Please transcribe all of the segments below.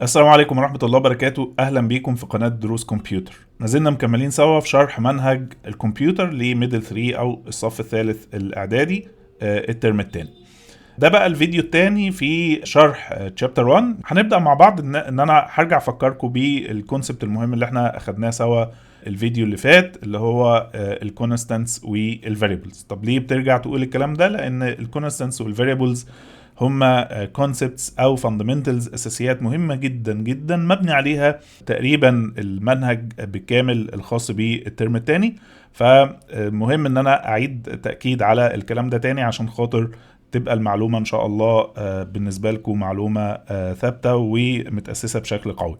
السلام عليكم ورحمة الله وبركاته. أهلا بيكم في قناة دروس كمبيوتر. ما زلنا مكملين سوا في شرح منهج الكمبيوتر لميدل 3 أو الصف الثالث الإعدادي، الترم الثاني. ده بقى الفيديو الثاني في شرح تشابتر 1. هنبدأ مع بعض إن أنا هرجع أفكركم بالكونسبت المهم اللي احنا أخدناه سوا الفيديو اللي فات، اللي هو الكونستانتس والفاريبلز. طب ليه بترجع تقول الكلام ده؟ لأن الكونستانتس والفاريبلز هما كونسبتس او فاندمنتالز، اساسيات مهمه جدا جدا مبني عليها تقريبا المنهج بالكامل الخاص بالترم الثاني. فمهم ان انا اعيد تاكيد على الكلام ده تاني عشان خاطر تبقى المعلومه ان شاء الله بالنسبه لكم معلومه ثابته ومتاسسه بشكل قوي.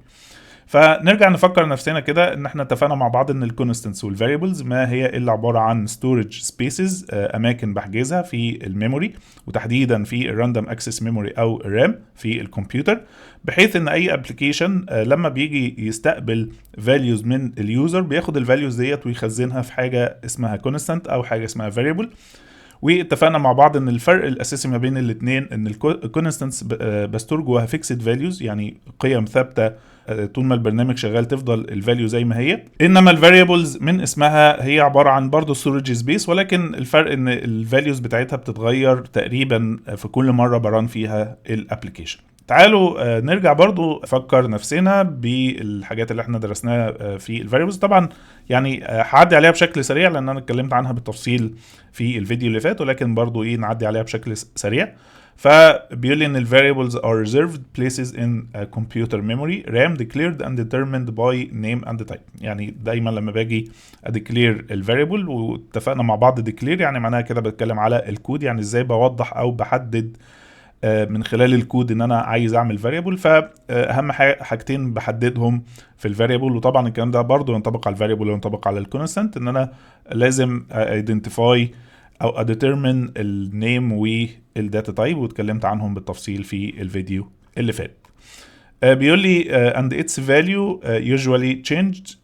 فنرجع نفكر نفسنا كده ان احنا اتفقنا مع بعض ان الكونستنتس والفاريبلز ما هي الا عباره عن ستورج سبيسز، اماكن بحجزها في الميموري، وتحديدا في الراندوم اكسس ميموري او الرام في الكمبيوتر، بحيث ان اي ابلكيشن لما بيجي يستقبل فاليوز من اليوزر بياخد الفاليوز ديت ويخزنها في حاجه اسمها كونستنت او حاجه اسمها فاريبل. واتفقنا مع بعض ان الفرق الاساسي ما بين الاثنين ان الكونستنتس بستور جواها فيكسد فاليوز، يعني قيم ثابته طول ما البرنامج شغال تفضل الفاليو زي ما هي. انما الفاريبلز من اسمها هي عباره عن برضه ستورج سبيس، ولكن الفرق ان الفاليوز بتاعتها بتتغير تقريبا في كل مره بران فيها الابلكيشن. تعالوا نرجع برضو نفكر نفسنا بالحاجات اللي احنا درسناها في الفاريبلز. طبعا يعني هعدي عليها بشكل سريع لان انا اتكلمت عنها بالتفصيل في الفيديو اللي فات، ولكن برضو نعدي عليها بشكل سريع. فبيقول لي ان ال variables are reserved places in a computer memory RAM declared and determined by name and type. يعني دايما لما باجي اديكلير ال variable، واتفقنا مع بعض declare يعني معناها كده بتكلم على الكود، يعني ازاي بوضح او بحدد من خلال الكود ان انا عايز اعمل فاريبل. فاهم حاجتين بحددهم في الفاريبل، وطبعا الكلام ده برضو ينطبق على الفاريبل وينطبق على الكونستنت، ان انا لازم ايدنتيفاي او اديترمن النيم والداتا تايب، واتكلمت عنهم بالتفصيل في الفيديو اللي فات. بيقول لي and its value usually changed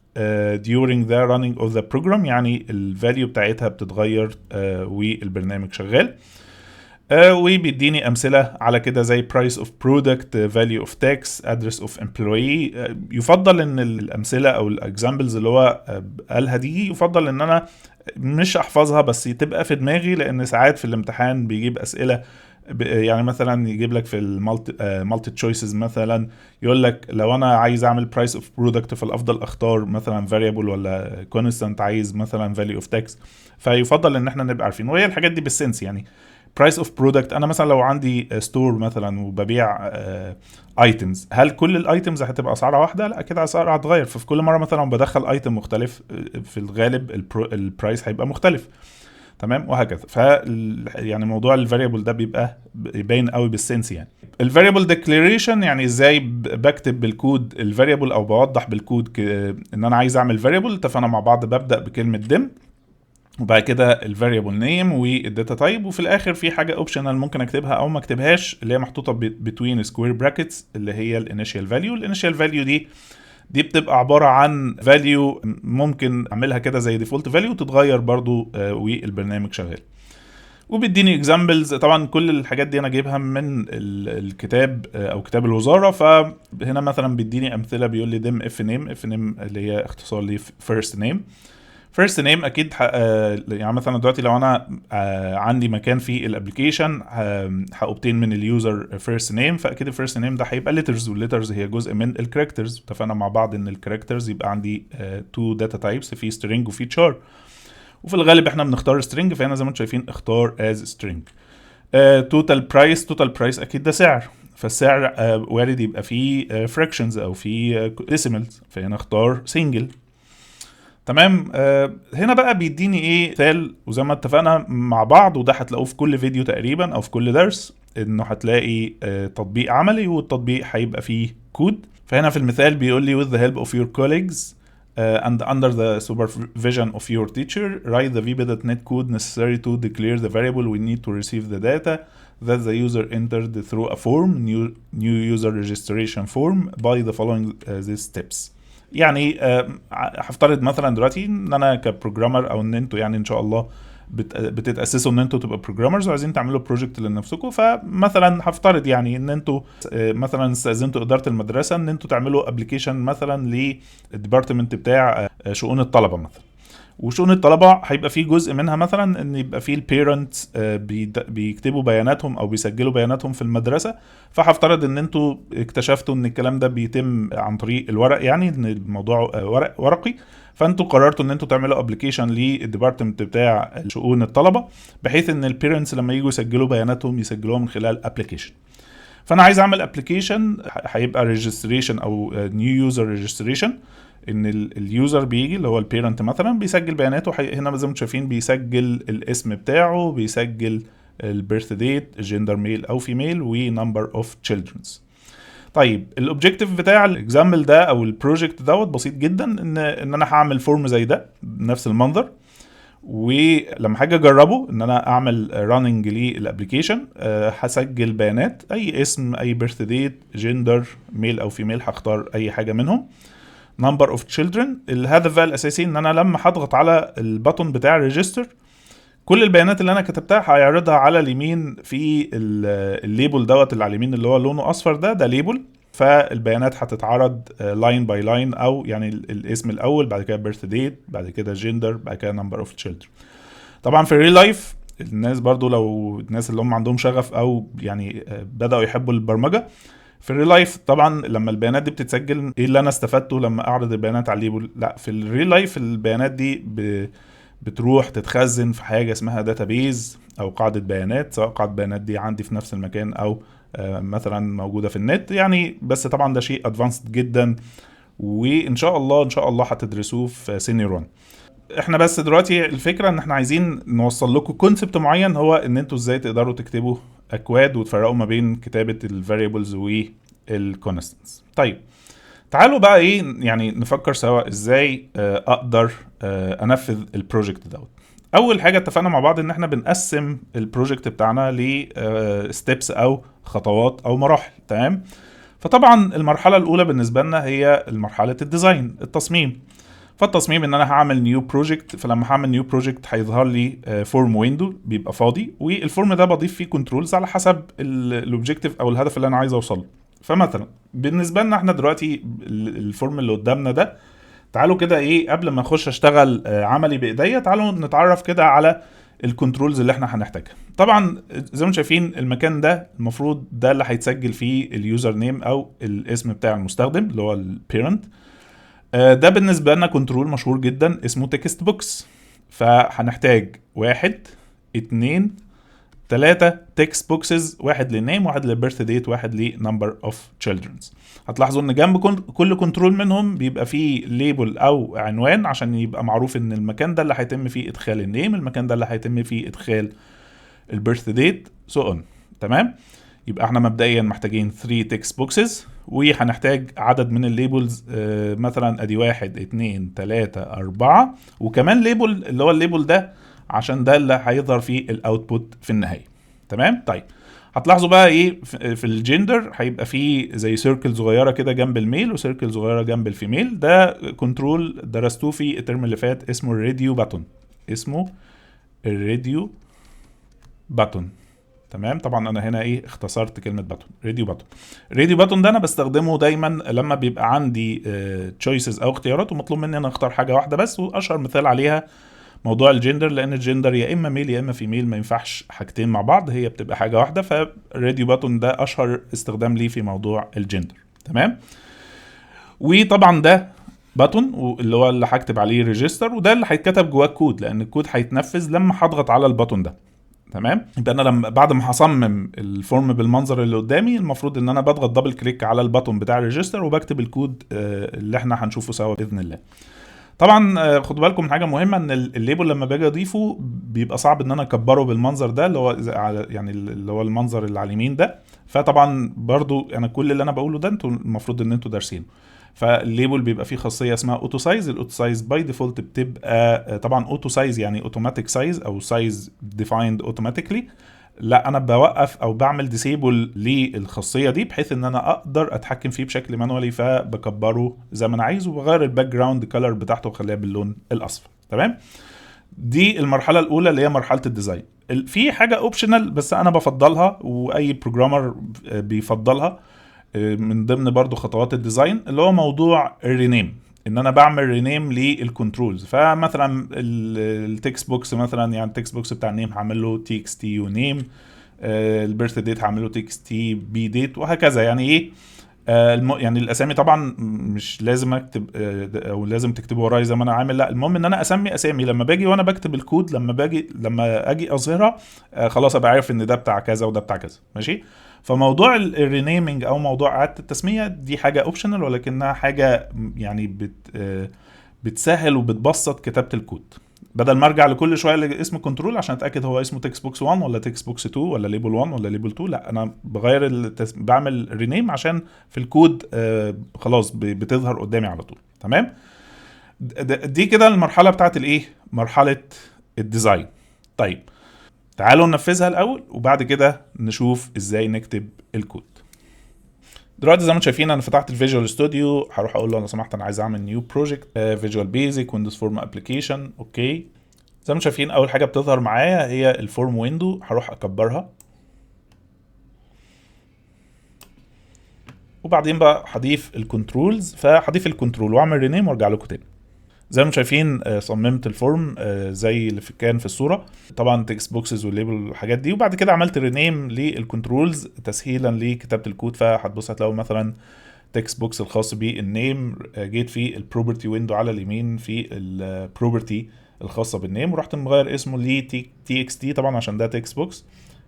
during the running of the program، يعني الفاليو بتاعتها بتتغير والبرنامج شغال. وبيديني امثله على كده زي price of product, value of tax, address of employee. يفضل ان الامثله او الاكزامبلز اللي هو قالها دي يفضل ان انا مش احفظها بس تبقى في دماغي، لان ساعات في الامتحان بيجيب اسئله يعني مثلا يجيب لك في المالتي تشويسز، مثلا يقول لك لو انا عايز اعمل برايس اوف برودكت فالافضل اختار مثلا فاريبل ولا كونستانت، عايز مثلا فاليو اوف تاكس. فيفضل ان احنا نبقى عارفين، وهي الحاجات دي بالسنس. يعني برايس اوف برودكت، انا مثلا لو عندي ستور مثلا وببيع ايتمز، هل كل الايتمز هتبقى اسعارها واحده؟ لا، كده اسعارها هتغير. ففي كل مره مثلا بدخل ايتم مختلف في الغالب البرايس هيبقى مختلف، تمام، وهكذا. يعني موضوع الفاريبل ده بيبقى باين قوي بالسنس. يعني الفاريبل ديكليريشن يعني ازاي بكتب بالكود الفاريبل او بوضح بالكود ان انا عايز اعمل فاريبل. اتفقنا مع بعض ببدا بكلمه ديم، وبعد كده الفاريبل نيم والداتا تايب، وفي الاخر في حاجه اوبشنال ممكن اكتبها او ما اكتبهاش، اللي هي محطوطه بتوين سكوير براكتس، اللي هي الانيشال فاليو. الانيشال فاليو دي بتبقى عباره عن فاليو ممكن اعملها كده زي ديفولت فاليو تتغير برضو والبرنامج شغال. وبيديني اكزامبلز. طبعا كل الحاجات دي انا جايبها من الكتاب او كتاب الوزاره. فهنا مثلا بيديني امثله، بيقول لي ديم اف نيم. اف نيم اللي هي اختصار لي فيرست نيم. فيرست نيم اكيد يعني مثلا دلوقتي لو انا عندي مكان في الابلكيشن هاوبتين من اليوزر فيرست نيم، فاكيد الفيرست نيم ده هيبقى ليترز، والليترز هي جزء من الكاركترز. اتفقنا مع بعض ان الكاركترز يبقى عندي تو داتا تايبس، في سترينج وفي تشار، وفي الغالب احنا بنختار سترينج، فهنا زي ما انتم شايفين اختار از سترينج. توتال برايس، توتال برايس اكيد ده سعر، فالسعر وارد يبقى فيه فريكشنز او فيه ديسيمالز، فهنا اختار سنجل. تمام. هنا بقى بيديني مثال، وزي ما اتفقنا مع بعض وده هتلاقوه في كل فيديو تقريبا او في كل درس، انه هتلاقي تطبيق عملي والتطبيق هيبقى فيه كود. فهنا في المثال بيقول لي with the help of your colleagues and under the supervision of your teacher write the vb.net code necessary to declare the variable we need to receive the data that the user entered through a form, new user registration form by the following these steps. يعني هفترض مثلا دلوقتي ان انا كبروجرامر او ان انتوا يعني ان شاء الله بتتاسسوا ان انتوا تبقوا بروجرامرز وعايزين تعملوا بروجكت لنفسكم. فمثلا هفترض يعني ان انتوا مثلا استاذنتوا اداره المدرسه ان انتوا تعملوا ابلكيشن مثلا للديبارتمنت بتاع شؤون الطلبه مثلا. وشؤون الطلبه هيبقى فيه جزء منها مثلا ان يبقى فيه البيرنتس بيكتبوا بياناتهم او بيسجلوا بياناتهم في المدرسه. فهفترض ان انتوا اكتشفتوا ان الكلام ده بيتم عن طريق الورق، يعني ان الموضوع ورقي. فانتوا قررتوا ان انتوا تعملوا ابلكيشن للديبارتمنت بتاع شؤون الطلبه، بحيث ان البيرنتس لما يجوا يسجلوا بياناتهم يسجلوها من خلال ابلكيشن. فانا عايز اعمل ابلكيشن هيبقى ريجستريشن او نيو يوزر ريجستريشن، ان اليوزر بيجي اللي هو البيرنت مثلا بيسجل بياناته. هنا زي ما انتم شايفين بيسجل الاسم بتاعه، بيسجل البيرث ديت، جندر ميل او فيميل، ونمبر اوف تشيلدرنز. طيب الاوبجيكتيف بتاع الاكزامبل ده او البروجكت دوت بسيط جدا، ان انا هعمل فورم زي ده بنفس المنظر، ولما حاجه اجربه ان انا اعمل راننج للابلكيشن هسجل بيانات، اي اسم، اي بيرث ديت، جندر ميل او فيميل، هختار اي حاجه منهم، نمبر اوف تشيلدرن. الهدف بقى الاساسي ان انا لما هضغط على البutton بتاع ريجستر، كل البيانات اللي انا كتبتها هيعرضها على اليمين في الليبل دوت اللي على اليمين اللي هو لونه اصفر ده ليبل. فالبيانات هتتعرض لاين باي لاين، او يعني الاسم الاول، بعد كده بيرث ديت، بعد كده جندر، بعد كده نمبر اوف تشيلدرن. طبعا في الريل لايف الناس برضو، لو الناس اللي هم عندهم شغف او يعني بداوا يحبوا البرمجه، في الريل لايف طبعا لما البيانات دي بتتسجل، ايه اللي انا استفدته لما اعرض البيانات على الليبل؟ لا، في الريل لايف البيانات دي بتروح تتخزن في حاجه اسمها داتابيز او قاعده بيانات، سواء قاعده البيانات دي عندي في نفس المكان او مثلا موجوده في النت يعني. بس طبعا ده شيء ادفانسد جدا، وان شاء الله هتدرسوه في سينيور 1. احنا بس دلوقتي الفكره ان احنا عايزين نوصل لكم كونسبت معين، هو ان انتوا ازاي تقدروا تكتبوا اكواد وتفرقوا ما بين كتابه الفاريبلز والكونستنتس. طيب تعالوا بقى ايه يعني نفكر سوا ازاي اقدر انفذ البروجكت دوت. اول حاجه اتفقنا مع بعض ان احنا بنقسم البروجكت بتاعنا لستبس او خطوات او مراحل، تمام؟ فطبعا المرحله الاولى بالنسبه لنا هي مرحله الديزاين، التصميم. فالتصميم ان انا هعمل نيو بروجكت، فلما هعمل نيو بروجكت هيظهر لي فورم ويندو بيبقى فاضي، والفورم ده بضيف فيه كنترولز على حسب الاوبجيكتيف او الهدف اللي انا عايز اوصله. فمثلا بالنسبه لنا احنا دلوقتي الفورم اللي قدامنا ده، تعالوا كده ايه قبل ما اخش اشتغل عملي بايديا، تعالوا نتعرف كده على الكنترولز اللي احنا هنحتاجها. طبعا زي ما شايفين المكان ده المفروض ده اللي هيتسجل فيه اليوزر نيم او الاسم بتاع المستخدم اللي هو البيرنت. ده بالنسبه لنا كنترول مشهور جدا اسمه تكست بوكس. فهنحتاج 1 2 3 تكست بوكسز، واحد للنيم، واحد للبيرث ديت، واحد لنمبر اوف تشيلدرنز. هتلاحظوا ان جنب كل كنترول منهم بيبقى فيه ليبل او عنوان عشان يبقى معروف ان المكان ده اللي هيتم فيه ادخال النيم، المكان ده اللي هيتم فيه ادخال البيرث ديت، سو اون. تمام؟ يبقى احنا مبدئيا محتاجين 3 تكست بوكسز، وهنحتاج عدد من الليبلز مثلا ادي 1 2 3 4، وكمان ليبل اللي هو الليبل ده عشان ده اللي هيظهر فيه الاوتبوت في النهايه. تمام؟ طيب هتلاحظوا بقى ايه في الجندر هيبقى فيه زي سيركل صغيره كده جنب الميل وسيركل صغيره جنب الفيميل. ده كنترول درستوه في الترم اللي فات اسمه الراديو باتون، اسمه الراديو باتون. تمام؟ طبعا انا هنا ايه اختصرت كلمه باتون، راديو باتون. الراديو باتون ده انا بستخدمه دايما لما بيبقى عندي تشويسز او اختيارات ومطلوب مني انا اختار حاجه واحده بس، واشهر مثال عليها موضوع الجندر، لان الجندر يا اما ميل يا اما فيميل، ما ينفعش حاجتين مع بعض، هي بتبقى حاجه واحده. فالراديو باتون ده اشهر استخدام ليه في موضوع الجندر. تمام؟ وطبعا ده باتون اللي هو اللي هكتب عليه ريجستر، وده اللي هيتكتب جواه الكود، لان الكود هيتنفذ لما هضغط على الباتون ده. تمام؟ يبقى انا لما بعد ما هصمم الفورم بالمنظر اللي قدامي، المفروض ان انا بضغط دبل كليك على الباتون بتاع الريجستر وبكتب الكود اللي احنا هنشوفه سوا باذن الله. طبعا خدوا بالكم من حاجه مهمه، ان الليبل لما باجي اضيفه بيبقى صعب ان انا اكبره بالمنظر ده اللي هو يعني اللي هو المنظر اللي على اليمين ده. فطبعا برضو انا كل اللي انا بقوله ده انتوا المفروض ان انتوا دارسينه. فالليبل بيبقى فيه خاصيه اسمها اوتو سايز. الاوتو سايز باي ديفولت بتبقى طبعا اوتو سايز يعني اوتوماتيك سايز او سايز ديفايند اوتوماتيكلي. لا، انا بوقف او بعمل ديسيبل للخاصيه دي بحيث ان انا اقدر اتحكم فيه بشكل مانوالي، فبكبره زي ما انا عايز وبغير الباك جراوند كلر بتاعته وخليها باللون الاصفر. تمام؟ دي المرحله الاولى اللي هي مرحله الديزاين. في حاجه اوبشنال بس انا بفضلها واي بروجرامر بيفضلها من ضمن برضو خطوات الديزاين، اللي هو موضوع الرينيم، ان انا بعمل رينيم للكنترولز. فمثلا التكست بوكس مثلا، يعني التكست بوكس بتاع النيم هعمل له تي اكس تي يو نيم، البيرث ديت هعمل له تي اكس تي بي ديت، وهكذا. يعني ايه يعني الاسامي طبعا مش لازم اكتب او لازم تكتبه ورايا زي ما انا عامل، لا المهم ان انا اسمي اسامي لما باجي وانا بكتب الكود، لما اجي اظهرها خلاص ابقى عارف ان ده بتاع كذا وده بتاع كذا. ماشي. فموضوع الرينيمينج او موضوع اعاده التسميه دي حاجه اوبشنال، ولكنها حاجه يعني بتسهل وبتبسط كتابه الكود، بدل ما ارجع لكل شويه لاسم كنترول عشان اتاكد هو اسمه تكست بوكس 1 ولا تكست بوكس 2 ولا ليبل 1 ولا ليبل 2. لا انا بغير بعمل رينيم عشان في الكود خلاص بتظهر قدامي على طول. تمام. دي كده المرحله بتاعت الايه، مرحله الديزاين. طيب تعالوا ننفذها الاول وبعد كده نشوف ازاي نكتب الكود. دلوقتي زي ما انتم شايفين انا فتحت الفيجوال ستوديو، هروح اقول له انا سمحت انا عايز اعمل نيو بروجكت فيجوال بيزك ويندوز فورم ابلكيشن. اوكي. زي ما شايفين اول حاجه بتظهر معايا هي الفورم ويندو، هروح اكبرها وبعدين بقى هضيف الكنترولز، فهضيف الكنترول واعمل رينيم وارجع لكم تاني. زي ما شايفين صممت الفورم زي اللي كان في الصوره، طبعا تكست بوكسز والليبل والحاجات دي، وبعد كده عملت رينيم للكنترولز تسهيلا لكتابه الكود. فهتبص هتلاقوا مثلا تكست بوكس الخاص بالنيم، جيت في البروبرتي ويندو على اليمين في البروبرتي الخاصه بالنيم ورحت مغير اسمه ل تي اكس تي طبعا عشان ده تكست بوكس،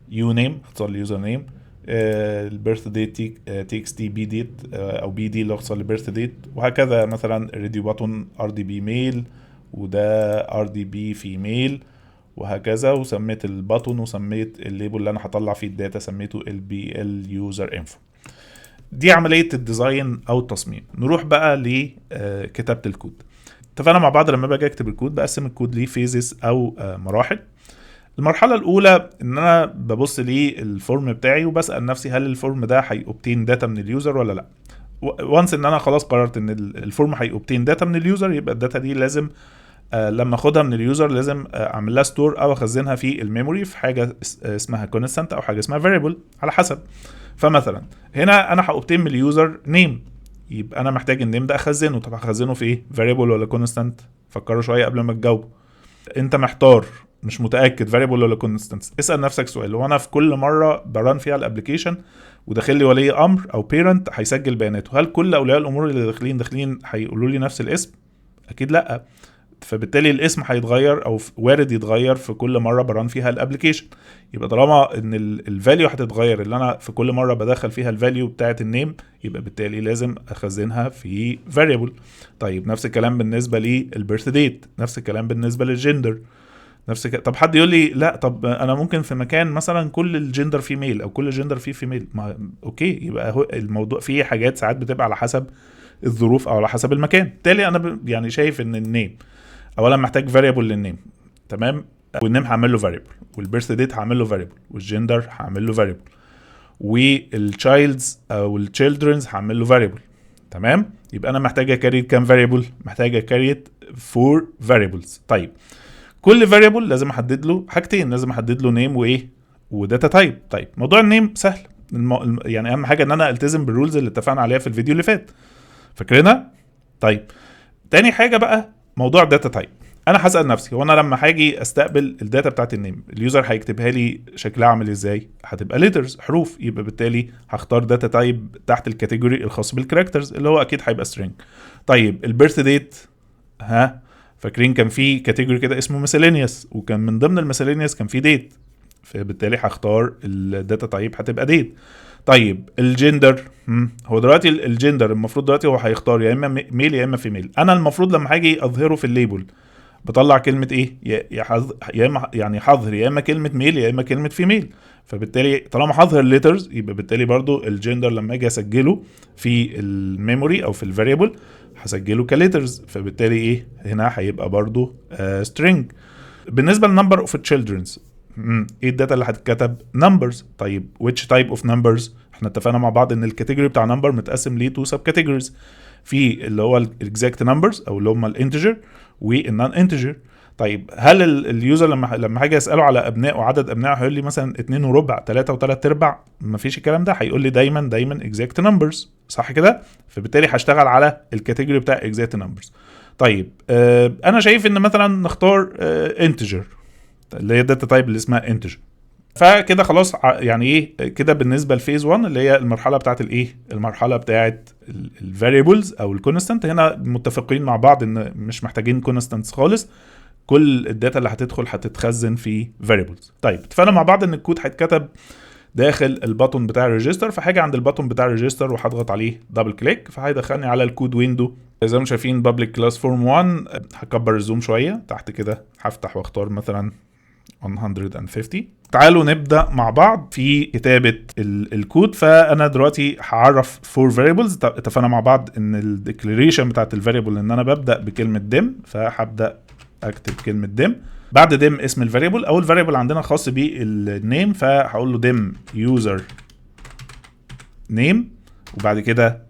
يو نيم اختصار ليوزر نيم، البيرث ديت تي اكس تي بي ديت او بي دي اللي اختصار لبيرث ديت، وهكذا. مثلا ريديو باتون ار دي بي ميل وده ار دي بي فيميل وهكذا، وسميت الباتون وسميت الليبل اللي انا هطلع فيه الداتا سميته ال بي ال يوزر انفو. دي عمليه الديزاين او التصميم. نروح بقى لكتابه الكود. اتفقنا مع بعض لما باجي اكتب الكود بقسم الكود لفيزز او مراحل. المرحله الاولى ان انا ببص للفورم بتاعي وبسال نفسي هل الفورم ده هيوبتين داتا من اليوزر ولا لا. وانس ان انا خلاص قررت ان الفورم هيوبتين داتا من اليوزر، يبقى الداتا دي لازم لما اخدها من اليوزر لازم اعمل لها ستور او اخزنها في الميموري في حاجه اسمها كونستانت او حاجه اسمها فاريبل على حسب. فمثلا هنا انا هاوبتين من اليوزر نيم، يبقى انا محتاج النيم ده اخزنه. طب اخزنه في ايه، فاريبل ولا كونستانت؟ فكروا شويه قبل ما تجاوبوا. انت محتار مش متاكد فاريبل ولا كونستانت، اسال نفسك سؤال: هو انا في كل مره بران فيها الابلكيشن وداخل لي ولي امر او بيرنت هيسجل بياناته، هل كل اولياء الامور اللي داخلين هيقولوا لي نفس الاسم؟ اكيد لا. فبالتالي الاسم هيتغير او وارد يتغير في كل مره بران فيها الابلكيشن. يبقى طالما ان الفاليو هتتغير اللي انا في كل مره بدخل فيها الفاليو بتاعه النيم، يبقى بالتالي لازم اخزنها في فاريبل. طيب نفس الكلام بالنسبه للبيرث ديت، نفس الكلام بالنسبه للجندر، طب حد يقول لي لا طب انا ممكن في مكان مثلا كل الجندر فيه ميل او كل الجندر فيه فيميل، ما اوكي يبقى هو الموضوع فيه حاجات ساعات بتبقى على حسب الظروف او على حسب المكان. بالتالي انا يعني شايف ان النيم اولا محتاج فاريبل للنيم، تمام، والنيم هعمل له فاريبل، والبيرث ديت هعمل له فاريبل، والجندر هعمل له فاريبل، والتشايلدز او التشيلدرنز هعمل له فاريبل. تمام. يبقى انا محتاج اكريت كام فاريبل؟ محتاج اكريت 4 فاريبلز. طيب كل فاريبل لازم احدد له حاجتين، لازم احدد له نيم وايه وداتا تايب. طيب موضوع النيم سهل، يعني اهم حاجه ان انا التزم بالرولز اللي اتفقنا عليها في الفيديو اللي فات، فاكرينها؟ طيب تاني حاجه بقى موضوع الداتا تايب. انا هسال نفسي هو انا لما هاجي استقبل الداتا بتاعت النيم اليوزر هيكتبها لي شكلها عامل ازاي؟ هتبقى ليترز، حروف، يبقى بالتالي هختار داتا تايب تحت الكاتيجوري الخاص بالكاركترز اللي هو اكيد هيبقى سترينج. طيب البيرث ديت، فاكرين كان في كاتيجوري كده اسمه miscellaneous، وكان من ضمن الميسلينيوس كان في ديت، فبالتالي هختار الداتا تايب هتبقى ديت. طيب الجندر، هو دلوقتي الجندر المفروض دلوقتي هو هيختار يا اما ميل يا اما فيميل. انا المفروض لما هاجي اظهره في الليبل بطلع كلمه ايه؟ يا اما يعني هظهر يا اما كلمه ميل يا اما كلمه فيميل. فبالتالي طالما هظهر ليترز يبقى بالتالي برضو الجندر لما اجي اسجله في الميموري او في الفاريبل هسجله كليترز، فبالتالي ايه هنا هيبقى برضو سترينج. بالنسبه للنمبر اوف تشيلدرنز، ايه الداتا اللي هتتكتب؟ نمبرز. طيب which type of numbers؟ احنا اتفقنا مع بعض ان الكاتيجوري بتاع نمبر متقسم ليه تو سب كاتيجوريز، في اللي هو الاكزاكت نمبرز او اللي هم الانتجر والنون انتجر. طيب هل اليوزر لما هاجي اساله على ابنائه عدد ابنائه هيقول لي مثلا 2 وربع 3 و3 ارباع؟ مفيش الكلام ده، هيقول لي دايما exact numbers، صح كده؟ فبالتالي هشتغل على الكاتيجوري بتاع exact numbers. طيب انا شايف ان مثلا نختار integer اللي هي داتا تايب اللي اسمها integer. فكده خلاص يعني ايه كده بالنسبه لفيز 1 اللي هي المرحله بتاعت الايه، المرحله بتاعت الفاريبلز او الكونستانت. هنا متفقين مع بعض ان مش محتاجين كونستانتس خالص، كل الداتا اللي هتدخل هتتخزن في variables. طيب اتفقنا مع بعض ان الكود هيتكتب داخل الباتون بتاع الريجستر، فهاجي عند الباتون بتاع الريجستر وهضغط عليه دبل كليك فهيدخلني على الكود ويندو. زي ما شايفين public class form 1. هكبر الزوم شويه تحت كده، هفتح واختار مثلا 150. تعالوا نبدا مع بعض في كتابه الكود. فانا دلوقتي هعرف 4 variables. اتفقنا مع بعض ان الديكلاريشن بتاعت الفاريبل ان انا ببدا بكلمه ديم، فهبدا اكتب كلمه ديم. بعد ديم اسم الفاريبل، او الفاريبل عندنا خاص بالنيم فهقول له ديم يوزر نيم، وبعد كده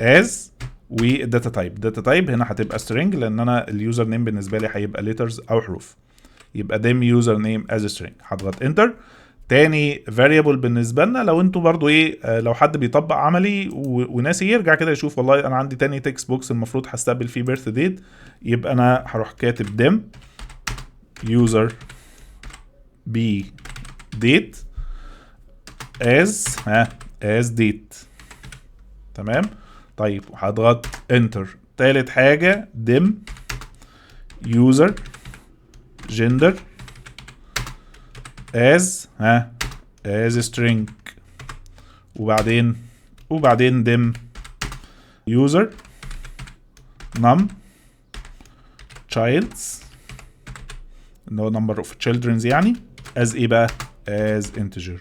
از والداتا تايب. داتا تايب هنا هتبقى string لان انا اليوزر نيم بالنسبه لي هيبقى letters او حروف، يبقى ديم يوزر نيم از string. هضغط انتر. تاني فاريبل بالنسبه لنا لو انتوا برضو ايه لو حد بيطبق عملي وناسي يرجع كده يشوف والله انا عندي تاني تكست بوكس المفروض هستقبل فيه بيرث ديت، يبقى انا هروح كاتب ديم يوزر بي ديت از ديت. تمام. طيب هضغط انتر. تالت حاجه ديم يوزر جندر از string، وبعدين ديم يوزر num childs اللي هو number of children يعني as ايه بقى as integer.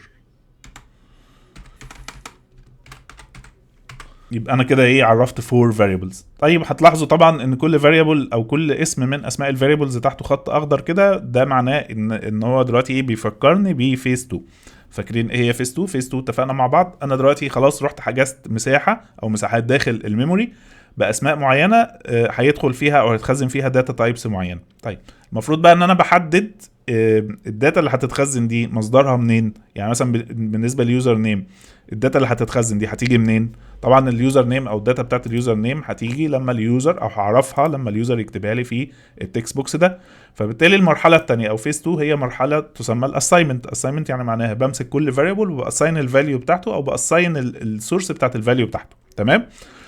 يبقى انا كده ايه عرفت 4 variables. طيب هتلاحظوا طبعا ان كل variable او كل اسم من اسماء الفاريبلز تحته خط اخضر كده، ده معناه ان هو دلوقتي ايه بيفكرني بفيز 2. فاكرين ايه هي فيز 2؟ فيز 2 اتفقنا مع بعض انا دلوقتي خلاص رحت حجزت مساحه او مساحات داخل الميموري باسماء معينه هيدخل فيها او هيتخزن فيها داتا تايبس معينه. طيب المفروض بقى ان انا بحدد الداتا اللي هتتخزن دي مصدرها منين. يعني مثلا بالنسبه لليوزر نيم الداتا اللي هتتخزن دي هتيجي منين؟ طبعا اليوزر نيم او الداتا بتاعت اليوزر نيم هتيجي لما اليوزر، او هعرفها لما اليوزر يكتبها لي في التكست بوكس ده. فبالتالي المرحله الثانيه او فيز 2 هي مرحله تسمى الاساينمنت. اساينمنت يعني معناها بمسك كل فاريبل وباساين الفاليو بتاعته او باساين السورس بتاعت الفاليو بتاعته. تمام.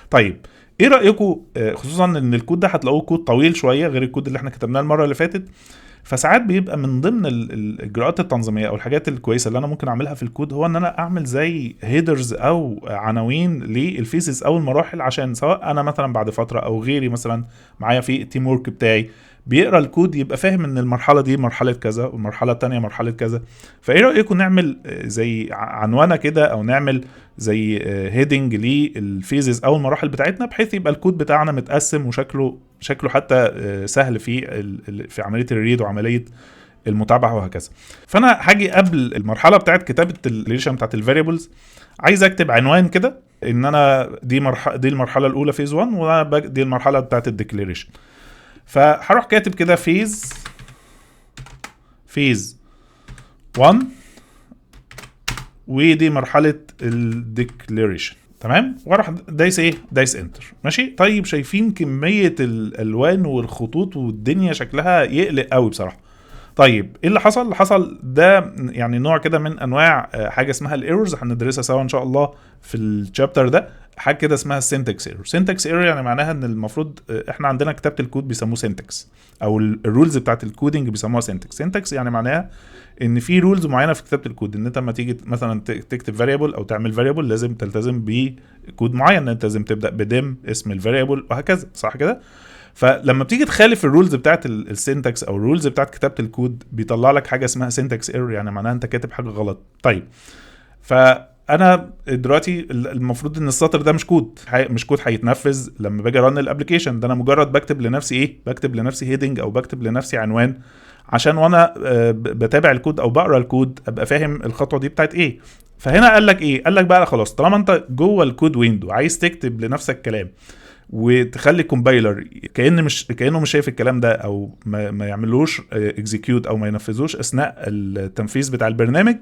طيب ايه رايكم خصوصا ان الكود ده هتلاقوه كود طويل شويه غير الكود اللي احنا كتبناه المره اللي فاتت، فساعات بيبقى من ضمن الاجراءات التنظيميه او الحاجات الكويسه اللي انا ممكن اعملها في الكود هو ان انا اعمل زي هيدرز او عناوين للفيزز او المراحل، عشان سواء انا مثلا بعد فتره او غيري مثلا معايا في التيم ورك بتاعي بيقرا الكود يبقى فاهم ان المرحله دي مرحله كذا والمرحله الثانيه مرحله كذا. فايه رايكم نعمل زي عنوانه كده او نعمل زي هيدنج للفيزز او المراحل بتاعتنا بحيث يبقى الكود بتاعنا متقسم وشكله حتى سهل في عمليه الريد وعمليه المتابعه وهكذا. فانا هاجي قبل المرحله بتاعت كتابه الريليشن بتاعت الفاريبلز عايز اكتب عنوان كده ان انا دي المرحله الاولى فيز 1 ودي المرحله بتاعت الديكلاريشن. فهروح كاتب كده فيز 1 ودي مرحله الديكلاريشن. تمام. واروح دايس انتر. ماشي. طيب شايفين كميه الالوان والخطوط والدنيا شكلها يقلق قوي بصراحه. طيب ايه اللي حصل؟ اللي حصل ده يعني نوع كده من انواع حاجه اسمها الايرورز هندرسها سوا ان شاء الله في الشابتر ده. حاجه كده اسمها السينتاكس ايرور. سينتاكس ايرور يعني معناها ان المفروض احنا عندنا كتابه الكود بيسموه سينتاكس او الرولز بتاعت الكودينج بيسموها سينتاكس. سينتاكس يعني معناها ان في رولز معينه في كتابه الكود، ان انت لما تيجي مثلا تكتب فاريبل او تعمل فاريبل لازم تلتزم بكود معين، انت لازم تبدا بديم اسم الفاريبل وهكذا، صح كده؟ فلما بتيجي تخالف الرولز بتاعت السينتاكس او الرولز بتاعت كتابه الكود بيطلع لك حاجه اسمها سينتاكس ايرور، يعني معناها انت كاتب حاجه غلط. طيب فانا دلوقتي المفروض ان السطر ده مش كود هيتنفذ لما باجي رن الابلكيشن ده، انا مجرد بكتب لنفسي هيدنج او بكتب لنفسي عنوان عشان وانا بتابع الكود او بقرا الكود ابقى فاهم الخطوه دي بتاعت ايه. فهنا قال لك ايه؟ قال لك بقى خلاص طالما انت جوه الكود ويندو عايز تكتب لنفسك كلام وتخلي كومبايلر كانه مش شايف الكلام ده، او ما يعملوش اكزيكيوت او ما ينفذوش اثناء التنفيذ بتاع البرنامج.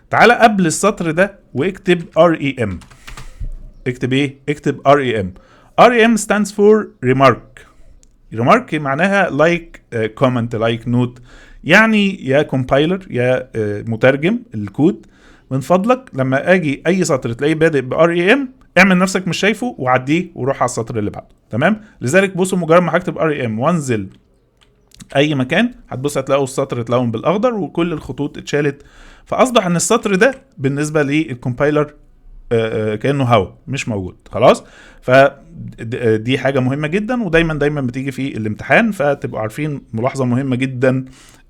تعالى قبل السطر ده واكتب REM. اكتب ايه؟ اكتب REM. REM stands for remark. remark معناها like comment like note. يعني يا كومبايلر يا مترجم الكود، من فضلك لما اجي اي سطر تلاقيه بادئ ب REM اعمل نفسك مش شايفه وعديه وروح على السطر اللي بعده. تمام؟ لذلك بصوا مجرد ما هكتب REM وانزل اي مكان هتبص هتلاقوا السطر اتلون بالاخضر وكل الخطوط اتشالت، فاصبح ان السطر ده بالنسبه للكومبايلر كانه هوا مش موجود خلاص. فدي حاجه مهمه جدا ودايما بتيجي في الامتحان، فتبقوا عارفين ملاحظه مهمه جدا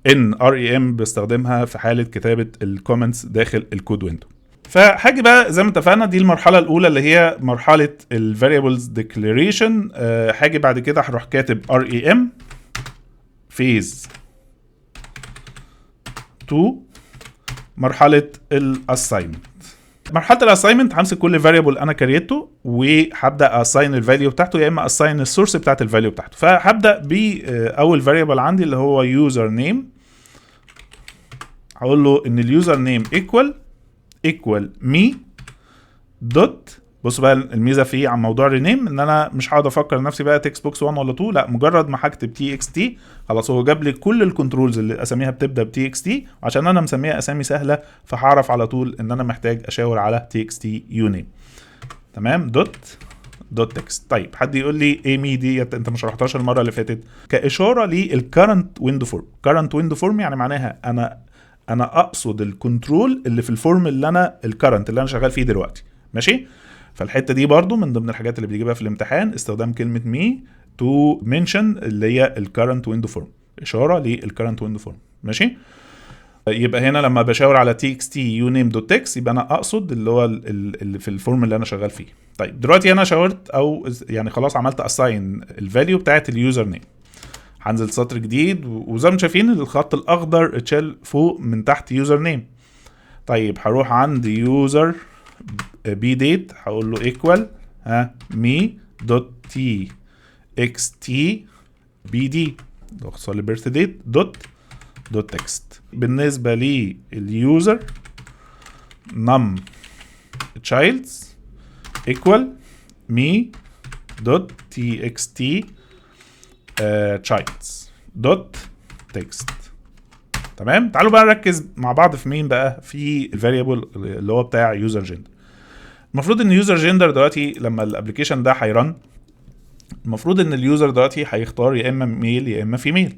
ان REM بستخدمها في حاله كتابه الكومنتس داخل الكود ويندو. فحاجه بقى زي ما اتفقنا دي المرحله الاولى اللي هي مرحله الفاريبلز ديكلاريشن. حاجه بعد كده هروح كاتب REM phase 2 مرحله الاساينمنت. مرحله الاساينمنت همسك كل فاريبل انا كريته وهبدا اساين الفاليو بتاعته، يا اما اساين السورس بتاعت الفاليو بتاعته. فهبدا باول فاريبل عندي اللي هو يوزر نيم. هقول له ان اليوزر نيم equal me دوت. بصوا بقى الميزه فيه عن موضوع الرينيم ان انا مش هقعد افكر نفسي بقى تكست بوكس 1 ولا 2، لا مجرد ما هكتب TXT خلاص هو جاب لي كل الكنترولز اللي اساميها بتبدا بTXT، وعشان انا مسميها اسامي سهله فهعرف على طول ان انا محتاج اشاور على TXT uname. تمام؟ دوت تكست. طيب حد يقول لي ايه مي دي انت ما شرحتهاش المره اللي فاتت؟ كاشاره للكرنت ويندو فورم. كرنت ويندو فورم يعني معناها انا اقصد الكنترول اللي في الفورم اللي انا الكرنت اللي انا شغال فيه دلوقتي. ماشي؟ فالحته دي برضو من ضمن الحاجات اللي بيجيبها في الامتحان استخدام كلمه مي تو منشن اللي هي الكرنت ويندو فورم، اشاره للكرنت ويندو فورم. ماشي؟ يبقى هنا لما بشاور على txt uname.text يبقى انا اقصد اللي هو اللي في الفورم اللي انا شغال فيه. طيب دلوقتي انا شاورت او يعني خلاص عملت اساين الفاليو بتاعت اليوزر نيم. هنزل سطر جديد وزي ما شايفين الخط الاخضر اتشال فوق من تحت يوزر نيم. طيب هروح عند يوزر بي ديت هقول له ايكوال مي دوت تي اكس تي بي دي ده اختصار لبيرث ديت دوت تكست. بالنسبه لليوزر num childs ايكوال مي دوت تي اكس تي childs دوت تكست. تمام؟ تعالوا بقى نركز مع بعض في مين بقى في الفاريبل اللي هو بتاع يوزر جندر. المفروض ان يوزر جندر دلوقتي لما الابلكيشن ده هيرن المفروض ان اليوزر دلوقتي هيختار يا اما ميل يا اما فيميل.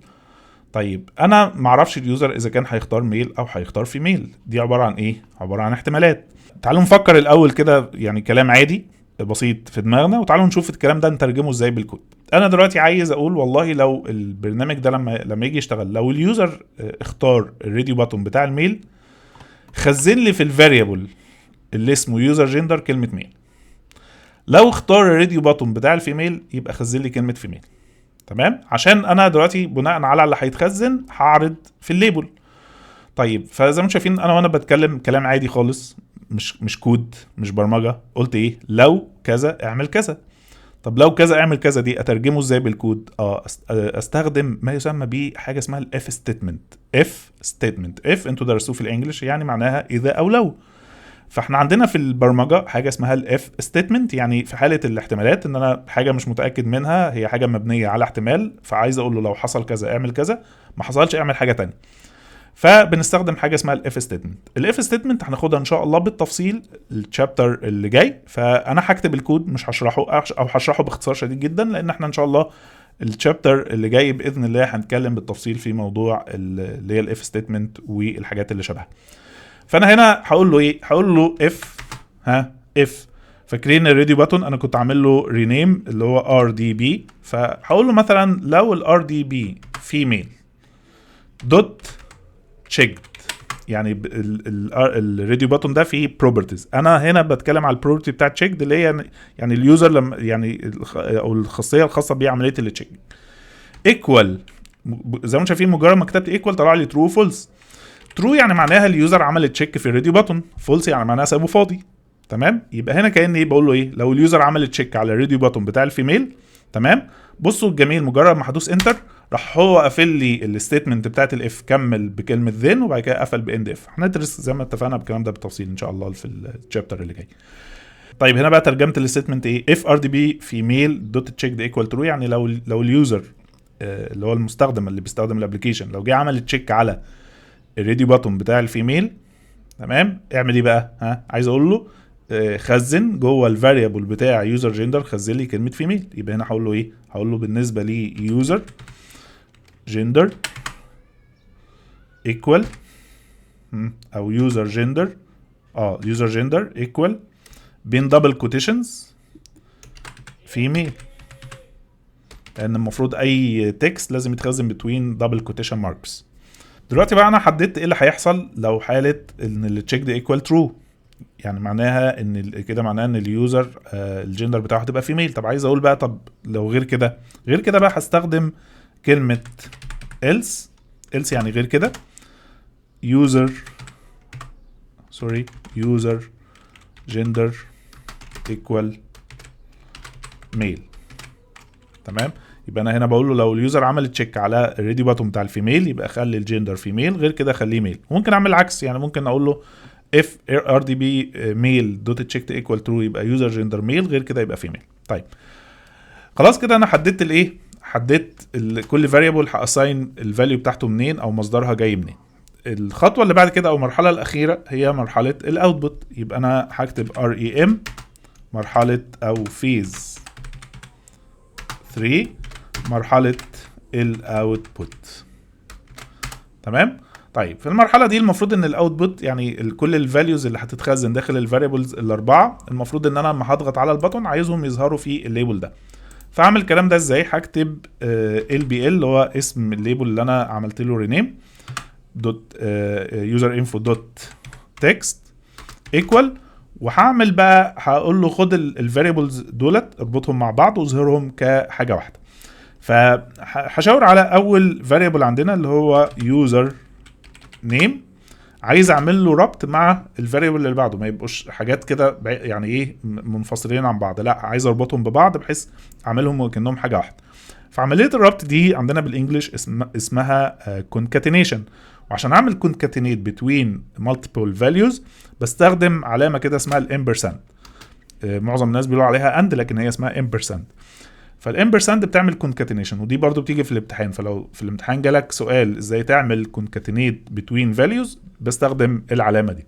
طيب انا معرفش اليوزر اذا كان هيختار ميل او هيختار فيميل، دي عباره عن ايه؟ عباره عن احتمالات. تعالوا نفكر الاول كده يعني كلام عادي بسيط في دماغنا وتعالوا نشوف الكلام ده نترجمه ازاي بالكود. انا دلوقتي عايز اقول والله لو البرنامج ده لما يجي يشتغل لو اليوزر اختار الراديو باتون بتاع الميل خزن لي في الفاريبل اللي اسمه يوزر جندر كلمه ميل. لو اختار الراديو باتون بتاع الفيميل يبقى خزن لي كلمه فيميل. تمام؟ عشان انا دلوقتي بناء على اللي هيتخزن هعرض في الليبل. طيب فزي ما شايفين انا وانا بتكلم كلام عادي خالص مش كود مش برمجه. قلت ايه؟ لو كذا اعمل كذا. طب لو كذا اعمل كذا دي اترجمه ازاي بالكود؟ استخدم ما يسمى بحاجه اسمها الاف ستيتمنت. اف انتوا درسوه في الانجليش يعني معناها اذا او لو. فاحنا عندنا في البرمجه حاجه اسمها الاف ستيتمنت، يعني في حاله الاحتمالات ان انا حاجه مش متاكد منها هي حاجه مبنيه على احتمال فعايز اقول له لو حصل كذا اعمل كذا، ما حصلش اعمل حاجه تانية. فبنستخدم حاجه اسمها الاف ستيتمنت. الاف ستيتمنت هناخدها ان شاء الله بالتفصيل الشابتر اللي جاي، فانا هكتب الكود مش هشرحه او هشرحه باختصار شديد جدا لان احنا ان شاء الله الشابتر اللي جاي باذن الله هنتكلم بالتفصيل في موضوع اللي هي الاف ستيتمنت والحاجات اللي شبهها. فانا هنا هقول له ايه؟ هقول له اف فاكرين الراديو باتون انا كنت عامل له رينيم اللي هو ار دي بي، فهقول له مثلا لو الار دي بي فيميل دوت تشيكد، يعني الراديو باتون ده فيه بروبرتيز. انا هنا بتكلم على البروبرتي بتاع تشيكد اللي هي يعني اليوزر لما يعني او الخاصيه الخاصه بعمليه التشيك. ايكوال زي ما شايفين مجرد ما كتبت ايكوال طلع لي ترو فولس. ترو يعني معناها اليوزر عمل تشيك في الراديو باتون، فولس يعني معناها سابه فاضي. تمام. يبقى هنا كاني بقول له ايه، لو اليوزر عمل تشيك على الراديو باتون بتاع الفيميل، تمام، بصوا الجميل، مجرد ما هدوس انتر راح هو قافل لي الستيتمنت بتاعت الاف، كمل بكلمه ذن وبعد كده قفل باند اف. هندرس زي ما اتفقنا بالكلام ده بالتفصيل ان شاء الله في الشابتر اللي جاي. طيب هنا بقى ترجمه الستيتمنت ايه، اف ار دي بي فيميل دوت تشيك ايكوال ترو، يعني لو اليوزر اللي هو المستخدم اللي بيستخدم الابلكيشن لو جه عمل تشيك على الراديو باتون بتاع الفيميل، تمام، اعمل ايه بقى؟ عايز اقول له خزن جوه الفاريبل بتاع يوزر جندر، خزن لي كلمه فيميل. يبقى هنا هقول له ايه، هقول له بالنسبه لي يوزر جندر ايكوال او يوزر جندر يوزر جندر ايكوال بين دبل كوتيشنز فيميل، لان المفروض اي تكست لازم يتخزن بتوين دبل كوتيشن ماركس. دلوقتي بقى انا حددت ايه اللي هيحصل لو حاله ان التشيك ده ايكوال ترو، يعني معناها ان كده معناها ان اليوزر الجندر بتاعه هتبقى فيميل. طب عايز اقول بقى، طب لو غير كده، غير كده بقى هستخدم كلمه else يعني غير كده user gender equal male، تمام. يبقى انا هنا بقول له لو اليوزر عمل تشيك على الراديو باتون بتاع الفيميل يبقى خلي الجندر فيميل، غير كده خليه ميل. ممكن اعمل العكس، يعني ممكن اقول له if rdb male dot checked equal true يبقى user gender male، غير كده يبقى female. طيب خلاص كده انا حددت الايه، حددت كل variable هاساين الفاليو بتاعته منين او مصدرها جاي منين. الخطوه اللي بعد كده او المرحله الاخيره هي مرحله الاوتبوت. يبقى انا هكتب rem مرحله او phase 3 مرحله الاوتبوت، تمام. طيب في المرحله دي المفروض ان الاوتبوت يعني كل الفاليوز اللي هتتخزن داخل الفاريبلز الاربعه، المفروض ان انا لما هضغط على البطن عايزهم يظهروا في الليبل ده. فاعمل الكلام ده ازاي؟ هكتب ال بي ال اللي هو اسم الليبل اللي انا عملت له رينيم دوت يوزر انفو دوت تكست ايكوال، وهعمل بقى هقول له خد الفاريبلز دولت اربطهم مع بعض واظهرهم كحاجه واحده. فهشاور على اول فاريبل عندنا اللي هو يوزر نيم، عايز اعمل له ربط مع الفاريبل اللي بعده، ما يبقوش حاجات كده يعني ايه منفصلين عن بعض، لا عايز اربطهم ببعض بحيث اعملهم كانهم حاجه واحده. فعمليه الربط دي عندنا بالانجلش اسمها concatenation، وعشان اعمل concatenate between multiple values بستخدم علامه كده اسمها الامبرساند. معظم الناس بيقولوا عليها اند لكن هي اسمها امبرساند. فالامبرساند بتعمل كونكاتينيشن، ودي برضو بتيجي في الامتحان. فلو في الامتحان جالك سؤال ازاي تعمل كونكاتينيت بتوين فاليوز بستخدم العلامه دي.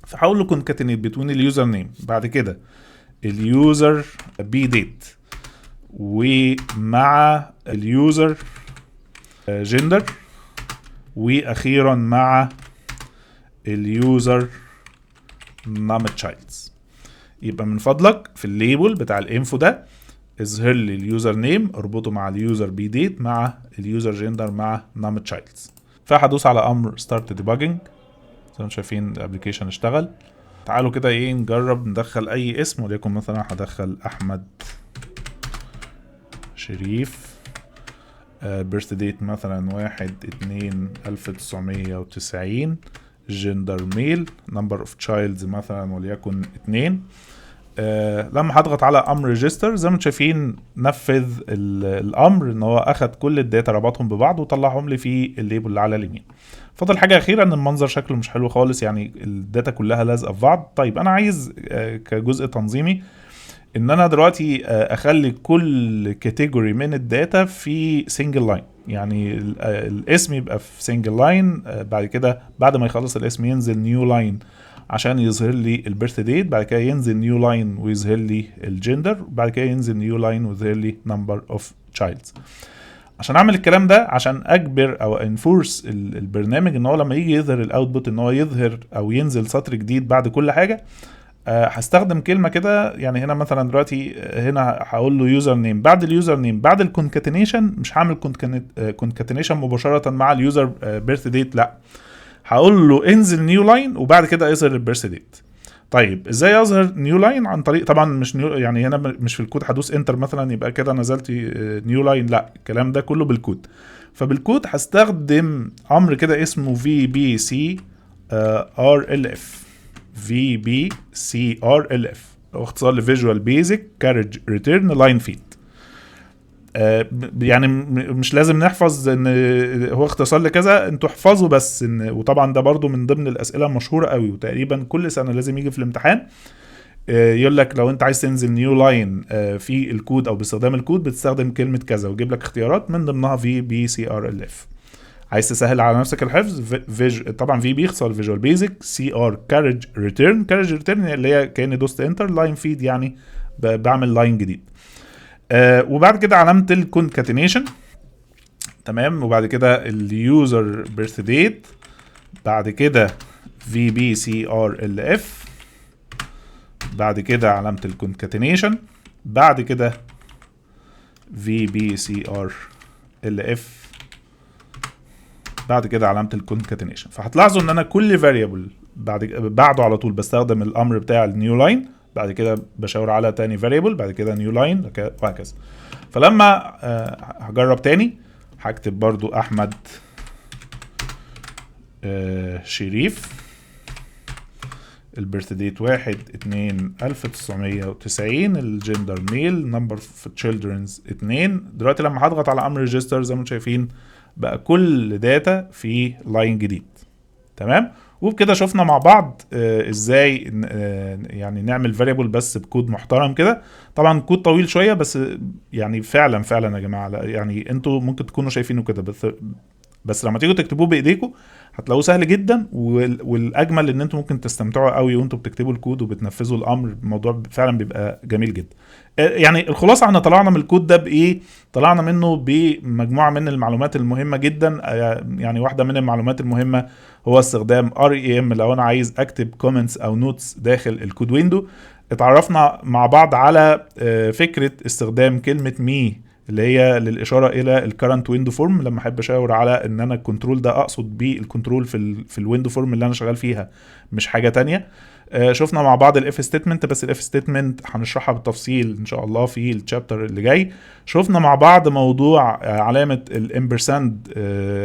فهقول له كونكاتينيت بتوين اليوزر نيم، بعد كده اليوزر بي ديت، ومع اليوزر جندر، واخيرا مع اليوزر نام تشايلدز. يبقى من فضلك في الليبل بتاع الانفو ده اظهر لي اليوزر نيم اربطه مع اليوزر بي ديت مع اليوزر جندر مع نام تشايلدز. فهدوس على امر ستارت ديباجنج زي ما شايفين الابلكيشن اشتغل. تعالوا كده ايه نجرب ندخل اي اسم، وليكن مثلا هدخل احمد شريف، بيرث ديت مثلا 1/2/1990، جندر ميل، نمبر اوف تشايلدز مثلا وليكن 2. لما هضغط على امر ريجستر زي ما انتم شايفين نفذ الامر ان هو اخد كل الداتا ربطهم ببعض وطلعهم لي في الليبل اللي على اليمين. فضل حاجه اخيره ان المنظر شكله مش حلو خالص، يعني الداتا كلها لازقه في بعض. طيب انا عايز كجزء تنظيمي ان انا دلوقتي اخلي كل كاتيجوري من الداتا في سنجل لاين، يعني الاسم يبقى في سنجل لاين، بعد كده بعد ما يخلص الاسم ينزل نيو لاين عشان يظهر لي البيرث ديت، بعد كده ينزل نيو لاين ويظهر لي الجندر، بعد كده ينزل نيو لاين ويظهر لي نمبر اوف تشايلدز. عشان اعمل الكلام ده، عشان اجبر او انفورس البرنامج ان هو لما يجي يظهر الاوتبوت ان هو يظهر او ينزل سطر جديد بعد كل حاجه، هستخدم كلمه كده. يعني هنا مثلا دلوقتي هنا هقول له يوزر نيم، بعد اليوزر نيم بعد الكونكاتينيشن مش هعمل كونكاتينيشن مباشره مع اليوزر بيرث ديت، لا هقول له انزل نيو لاين وبعد كده يظهر البيرث ديت. طيب ازاي اظهر نيو لاين؟ عن طريق طبعا مش نيو، يعني هنا مش في الكود هدوس انتر مثلا يبقى كده نزلت نيو لاين، لا الكلام ده كله بالكود. فبالكود هستخدم امر كده اسمه VBC RLF. VBCRLF، هو اختصار لفيجوال بيزك كارج ريتيرن لاين فيد. يعني مش لازم نحفظ ان هو اختصار لكذا، انتوا احفظوا بس وطبعا ده برضو من ضمن الاسئله المشهوره قوي، وتقريبا كل سنه لازم يجي في الامتحان يقول لك لو انت عايز تنزل نيو لاين في الكود او باستخدام الكود بتستخدم كلمه كذا، ويجيب لك اختيارات من ضمنها VBCRLF. عايز تسهل على نفسك الحفظ، طبعا VB اختصار فيجوال بيزك، CR كارج ريتيرن، كارج ريتيرن اللي هي كاني دوست انتر، لاين فيد يعني بعمل لاين جديد. وبعد كده علامه الكونكاتينيشن، تمام، وبعد كده اليوزر بيرث ديت، بعد كده VBCRLF، بعد كده علامه الكونكاتينيشن، بعد كده VBCRLF، بعد كده علامه الكونكاتينيشن. فهتلاحظوا ان انا كل فاريبل بعده على طول بستخدم الامر بتاع النيو لاين، بعد كده بشاور على تاني فاريبل، بعد كده نيو لاين وهكذا. فلما هجرب تاني هكتب برضو احمد شريف، البيرث ديت 1/2/1990، الجندر ميل، نمبر اوف تشيلدرنز 2. دلوقتي لما هضغط على امر ريجستر زي ما انتم شايفين بقى كل داتا في لاين جديد، تمام. وبكده شفنا مع بعض ازاي يعني نعمل فاريبل بس بكود محترم كده. طبعا كود طويل شويه بس يعني فعلا يا جماعه، يعني انتوا ممكن تكونوا شايفينه كده بس لما تيجوا تكتبوه بايديكم هتلاقوه سهل جدا، والاجمل ان انتوا ممكن تستمتعوا قوي وانتوا بتكتبوا الكود وبتنفذوا الامر. الموضوع فعلا بيبقى جميل جدا. يعني الخلاصه احنا طلعنا من الكود ده بايه؟ طلعنا منه بمجموعه من المعلومات المهمه جدا. يعني واحده من المعلومات المهمه هو استخدام REM لو انا عايز اكتب كومنتس او نوتس داخل الكود ويندو. اتعرفنا مع بعض على فكره استخدام كلمه مي اللي هي للاشاره الى الكرنت ويندو فورم، لما احب اشاور على ان انا الكنترول ده اقصد بيه الكنترول في الويندو فورم اللي انا شغال فيها مش حاجه تانية. شفنا مع بعض الاف ستيتمنت، بس الاف ستيتمنت هنشرحها بالتفصيل ان شاء الله في الشابتر اللي جاي. شفنا مع بعض موضوع علامه الامبرساند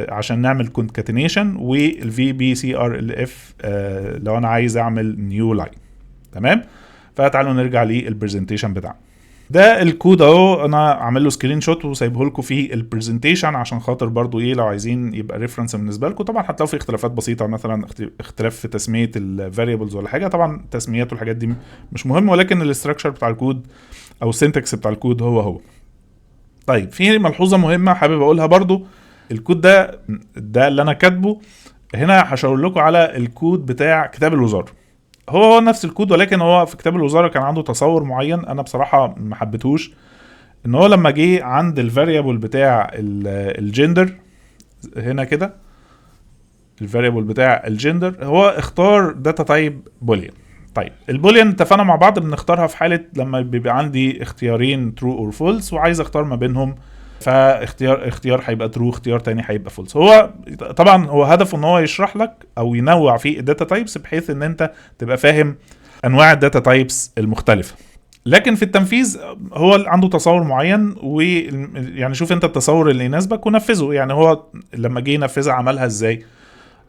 عشان نعمل كونكاتينيشن، والفي بي سي ار ال اف لو انا عايز اعمل نيو لاين، تمام. فتعالوا نرجع للبرزنتيشن بتاعنا. ده الكود اهو، انا عامل له سكرين شوت وسايبه لكم في البرزنتيشن عشان خاطر برضو ايه لو عايزين يبقى ريفرنس بالنسبه لكم. طبعا هتلاقوا في اختلافات بسيطه، مثلا اختلاف في تسميه الفاريبلز ولا حاجه، طبعا تسميات والحاجات دي مش مهم، ولكن الاستراكشر بتاع الكود او السنتكس بتاع الكود هو. طيب في ملحوظه مهمه حابب اقولها برضو. الكود ده اللي انا كاتبه هنا، هشاور لكم على الكود بتاع كتاب الوزاره. هو نفس الكود، ولكن هو في كتاب الوزاره كان عنده تصور معين انا بصراحه ما حبيتهوش. ان هو لما جه عند الفاريبل بتاع الجندر هنا كده، الفاريبل بتاع الجندر هو اختار داتا تايب بوليان. طيب البوليان اتفقنا مع بعض بنختارها في حاله لما بيبقى عندي اختيارين ترو اور فولس وعايز اختار ما بينهم، فاختيار هيبقى ترو، اختيار تاني هيبقى فولس. هو طبعا هو هدفه ان هو يشرح لك او ينوع في الداتا تايبس بحيث ان انت تبقى فاهم انواع الداتا تايبس المختلفه. لكن في التنفيذ هو عنده تصور معين، ويعني شوف انت التصور اللي يناسبك ونفذه. يعني هو لما جه ينفذها عملها ازاي؟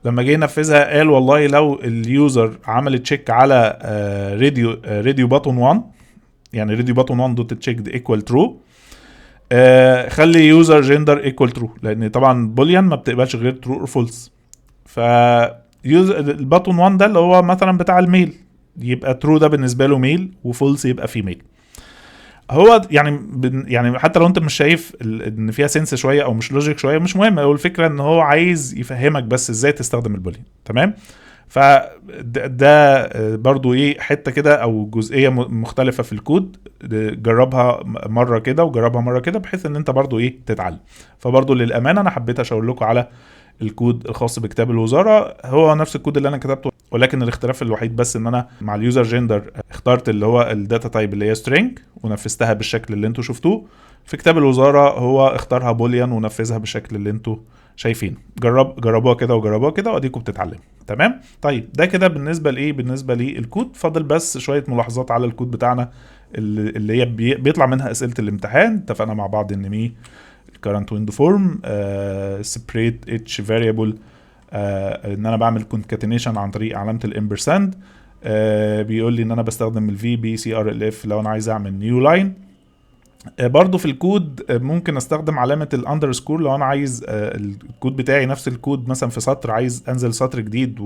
لما جه ينفذها قال والله لو اليوزر عمل تشيك على راديو باتون 1، يعني راديو باتون 1 دوت تشيك ايكوال ترو، خلي يوزر جندر ايكوال ترو، لان طبعا بوليان ما بتقبلش غير ترو اور فولس. ف الباتون 1 ده اللي هو مثلا بتاع الميل يبقى ترو ده بالنسبه له ميل، وفولس يبقى فيميل. هو يعني حتى لو انت مش شايف ان فيها سنس شويه او مش لوجيك شويه مش مهم، هو الفكره ان هو عايز يفهمك بس ازاي تستخدم البوليان، تمام. فده برضو ايه حته كده او جزئيه مختلفه في الكود، جربها مره كده وجربها مره كده بحيث ان انت برضو ايه تتعلم. فبرضو للامانه انا حبيت اشاور لكم على الكود الخاص بكتاب الوزاره، هو نفس الكود اللي انا كتبته، ولكن الاختلاف الوحيد بس ان انا مع اليوزر جندر اخترت اللي هو الداتا تايب اللي هي سترينج ونفذتها بالشكل اللي انتوا شفتوه. في كتاب الوزاره هو اختارها بوليان ونفذها بالشكل اللي انتوا شايفين. جربوها كده وجربوها كده واديكم بتتعلموا، تمام. طيب ده كده بالنسبه للكود. فاضل بس شويه ملاحظات على الكود بتاعنا اللي هي بيطلع منها اسئله الامتحان. اتفقنا مع بعض ان مي current window form separate each variable، ان انا بعمل concatenation عن طريق علامه الامبرساند. بيقول لي ان انا بستخدم الفي بي سي ار ال اف لو انا عايز اعمل نيو لاين. برضو في الكود ممكن استخدم علامة الاندرسكور لو انا عايز الكود بتاعي نفس الكود مثلا في سطر عايز انزل سطر جديد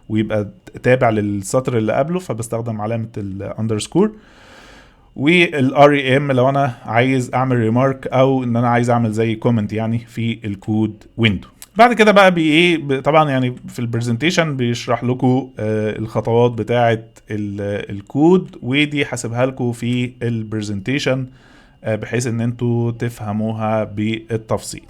ويبقى تابع للسطر اللي قبله، فبستخدم علامة الاندرسكور. والار اي ام لو انا عايز اعمل ريمارك او ان انا عايز اعمل زي كومنت يعني في الكود ويندو. بعد كده بقى طبعا يعني في البرزنتيشن بيشرح لكم الخطوات بتاعه الكود، ودي حاسبها لكم في البرزنتيشن بحيث ان انتوا تفهموها بالتفصيل.